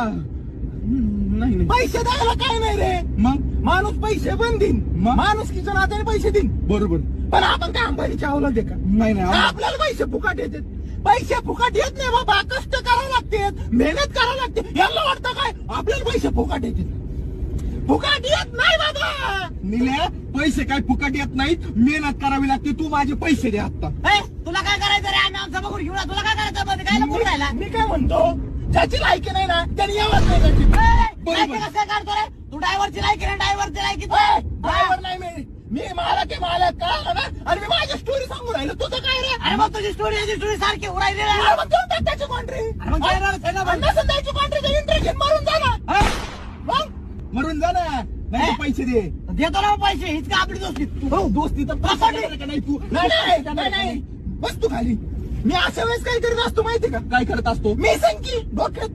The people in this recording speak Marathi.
नाही नाही. पैसे द्यायला काय नाही रे. मग माणूस पैसे पण देईन, मग? माणुसकीच्या नात्याने पैसे देईन. बरोबर. पण आपण काय अंबानीच्या अवलाद आहे का? नाही नाही आपल्याला पैसे फुकट येतात. पैसे फुकट येत नाही बाबा, कष्ट करावं लागते, मेहनत करावं लागते. याला वाटतं काय आपल्याला पैसे फुकट येतात? फुकट येत नाही बाबा. निल्या पैसे काय फुकट येत नाहीत, मेहनत करावी लागते. तू माझे पैसे दे आता. तुला काय करायचं रे? आम्ही आमचा बघून घेऊया. तुला काय करायचं? मध्ये काय लपून राहिला? मी काय म्हणतो, ज्याची लायकी नाही ना त्याने यावंच नाही त्याची. लायकी कसं काय काढतो रे? तू ड्रायव्हरची लायकी ना, ड्रायव्हरची लायकी ड्रायव्हर नाही मी मालक आहे, मालक कळालं ना. आणि मी माझी स्टोरी सांगू राहिलो, तुझं काय रे? अरे मग तुझी स्टोरी सारखी उरायली रे. अरे मग देऊन टाक त्याची कॉन्ट्री. मग काय राहणार आहे ना बाई? नसेल द्यायची कॉन्ट्री, इंटरेस्ट मारून जा ना. मग मरून जा ना, नाही तर पैसे दे. देतो ना पैसे. हीच का आपली दोस्ती? हो दोस्ती तर पैसे देणार का नाही तू? नाही बस तू खाली. मी अशा वेळेस काय करीत असतो माहिती का? काय करत असतो? मी संकी डोक्यात